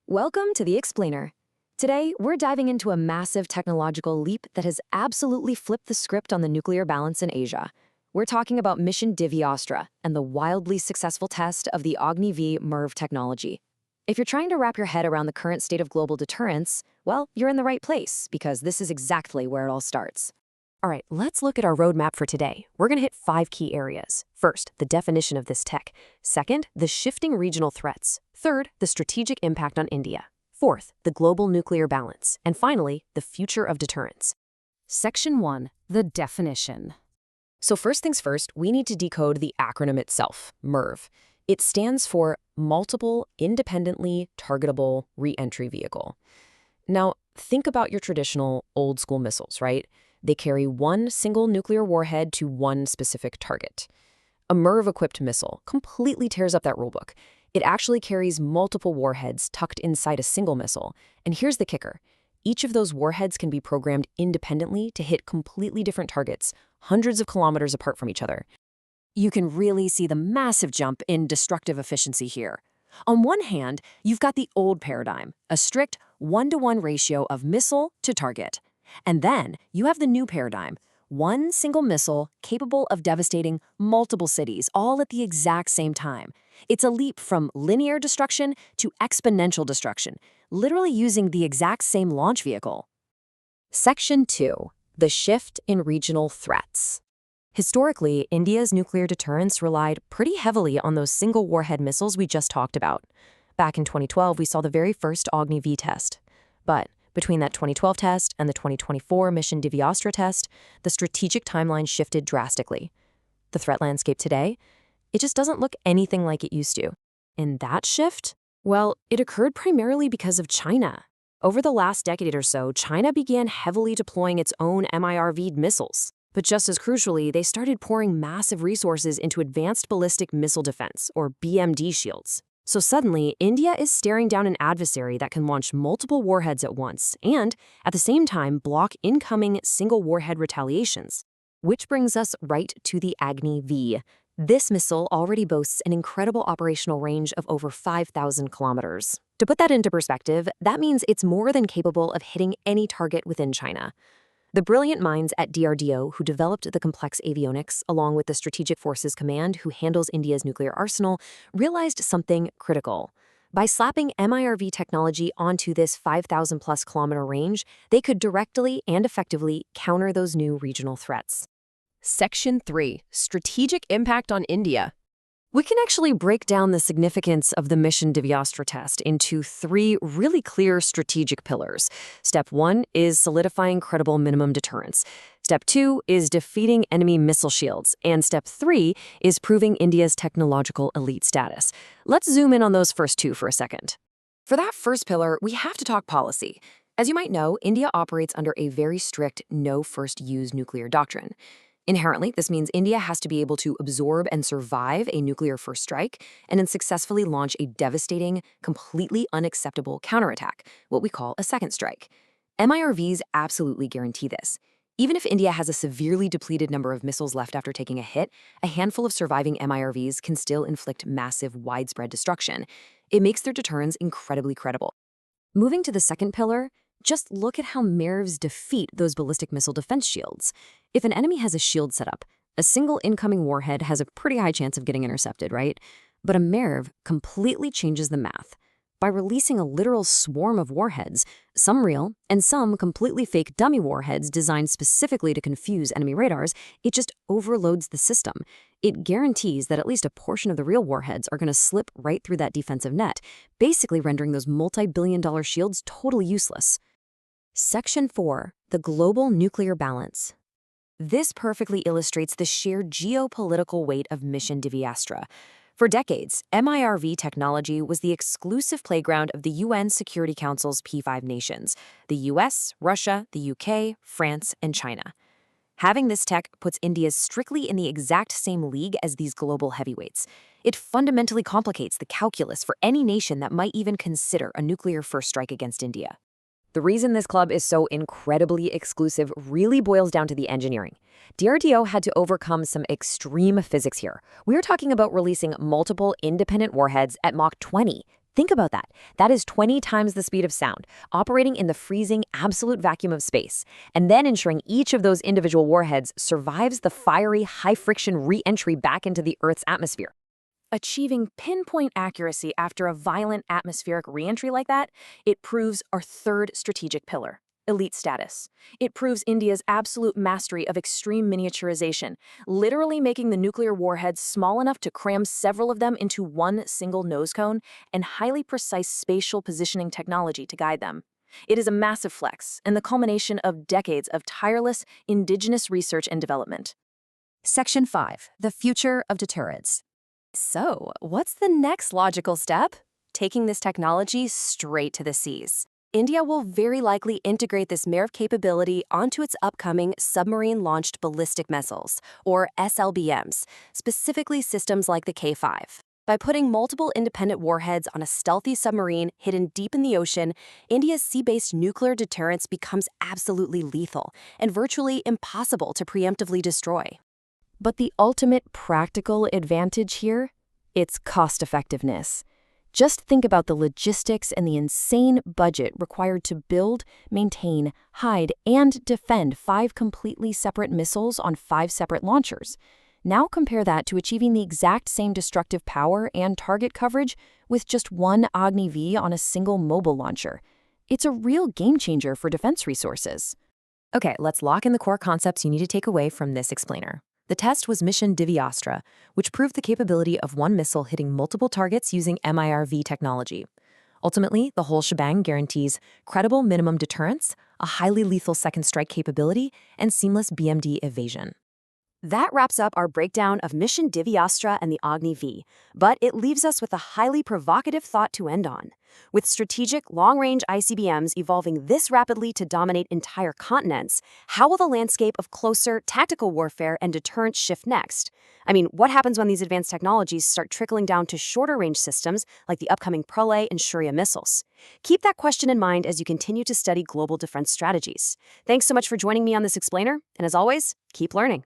Welcome to The Explainer. Today, we're diving into a massive technological leap that has absolutely flipped the script on the nuclear balance in Asia. We're talking about mission Divyastra and the wildly successful test of the Agni-V MIRV technology. If you're trying to wrap your head around the current state of global deterrence, well, you're in the right place, because this is exactly where it all starts. All right, let's look at our roadmap for today. We're going to hit 5 key areas. First, the definition of this tech. Second, the shifting regional threats. Third, the strategic impact on India. Fourth, the global nuclear balance. And finally, the future of deterrence. Section 1. The definition. So first things first, we need to decode the acronym itself, MIRV. It stands for Multiple Independently Targetable Re-Entry Vehicle. Now, think about your traditional old-school missiles, right? They carry one single nuclear warhead to one specific target. A MIRV-equipped missile completely tears up that rulebook. It actually carries multiple warheads tucked inside a single missile. And here's the kicker. Each of those warheads can be programmed independently to hit completely different targets, hundreds of kilometers apart from each other. You can really see the massive jump in destructive efficiency here. On one hand, you've got the old paradigm, a strict 1-to-1 ratio of missile to target. And then you have the new paradigm, one single missile capable of devastating multiple cities all at the exact same time. It's a leap from linear destruction to exponential destruction, literally using the exact same launch vehicle. Section 2. The shift in regional threats. Historically, India's nuclear deterrence relied pretty heavily on those single warhead missiles we just talked about. Back in 2012, we saw the very first Agni-V test. But between that 2012 test and the 2024 mission Divyastra test, the strategic timeline shifted drastically. The threat landscape today, it just doesn't look anything like it used to. And that shift? Well, it occurred primarily because of China. Over the last decade or so, China began heavily deploying its own MIRV missiles. But just as crucially, they started pouring massive resources into advanced ballistic missile defense, or BMD shields. So suddenly, India is staring down an adversary that can launch multiple warheads at once and, at the same time, block incoming single warhead retaliations. Which brings us right to the Agni-V. This missile already boasts an incredible operational range of over 5,000 kilometers. To put that into perspective, that means it's more than capable of hitting any target within China. The brilliant minds at DRDO who developed the complex avionics, along with the Strategic Forces Command who handles India's nuclear arsenal, realized something critical. By slapping MIRV technology onto this 5,000-plus kilometer range, they could directly and effectively counter those new regional threats. Section 3. Strategic Impact on India. We can actually break down the significance of the mission Divyastra test into 3 really clear strategic pillars. Step 1 is solidifying credible minimum deterrence. Step 2 is defeating enemy missile shields. And Step 3 is proving India's technological elite status. Let's zoom in on those first 2 for a second. For that first pillar, we have to talk policy. As you might know, India operates under a very strict no first use nuclear doctrine. Inherently, this means India has to be able to absorb and survive a nuclear first strike and then successfully launch a devastating, completely unacceptable counterattack, what we call a second strike. MIRVs absolutely guarantee this. Even if India has a severely depleted number of missiles left after taking a hit, a handful of surviving MIRVs can still inflict massive, widespread destruction. It makes their deterrence incredibly credible. Moving to the second pillar, just look at how MIRVs defeat those ballistic missile defense shields. If an enemy has a shield set up, a single incoming warhead has a pretty high chance of getting intercepted, right? But a MIRV completely changes the math. By releasing a literal swarm of warheads, some real and some completely fake dummy warheads designed specifically to confuse enemy radars, it just overloads the system. It guarantees that at least a portion of the real warheads are going to slip right through that defensive net, basically rendering those multi-billion-dollar shields totally useless. Section 4. The global nuclear balance. This perfectly illustrates the sheer geopolitical weight of mission Divyastra. For decades, MIRV technology was the exclusive playground of the UN Security Council's P5 nations, the US, Russia, the UK, France, and China. Having this tech puts India strictly in the exact same league as these global heavyweights. It fundamentally complicates the calculus for any nation that might even consider a nuclear first strike against India. The reason this club is so incredibly exclusive really boils down to the engineering. DRDO had to overcome some extreme physics here. We're talking about releasing multiple independent warheads at Mach 20, Think about that. That is 20 times the speed of sound, operating in the freezing, absolute vacuum of space, and then ensuring each of those individual warheads survives the fiery, high-friction re-entry back into the Earth's atmosphere. Achieving pinpoint accuracy after a violent atmospheric re-entry like that, it proves our third strategic pillar, elite status. It proves India's absolute mastery of extreme miniaturization, literally making the nuclear warheads small enough to cram several of them into one single nose cone and highly precise spatial positioning technology to guide them. It is a massive flex and the culmination of decades of tireless indigenous research and development. Section 5. The future of deterrence. So, what's the next logical step? Taking this technology straight to the seas. India will very likely integrate this MIRV capability onto its upcoming submarine-launched ballistic missiles, or SLBMs, specifically systems like the K-5. By putting multiple independent warheads on a stealthy submarine hidden deep in the ocean, India's sea-based nuclear deterrence becomes absolutely lethal and virtually impossible to preemptively destroy. But the ultimate practical advantage here? It's cost-effectiveness. Just think about the logistics and the insane budget required to build, maintain, hide, and defend 5 completely separate missiles on 5 separate launchers. Now compare that to achieving the exact same destructive power and target coverage with just one Agni-V on a single mobile launcher. It's a real game-changer for defense resources. Okay, let's lock in the core concepts you need to take away from this explainer. The test was mission Divyastra, which proved the capability of one missile hitting multiple targets using MIRV technology. Ultimately, the whole shebang guarantees credible minimum deterrence, a highly lethal second strike capability, and seamless BMD evasion. That wraps up our breakdown of mission Divyastra and the Agni-V, but it leaves us with a highly provocative thought to end on. With strategic, long-range ICBMs evolving this rapidly to dominate entire continents, how will the landscape of closer, tactical warfare and deterrence shift next? I mean, what happens when these advanced technologies start trickling down to shorter-range systems like the upcoming Pralay and Shurya missiles? Keep that question in mind as you continue to study global defense strategies. Thanks so much for joining me on this explainer, and as always, keep learning.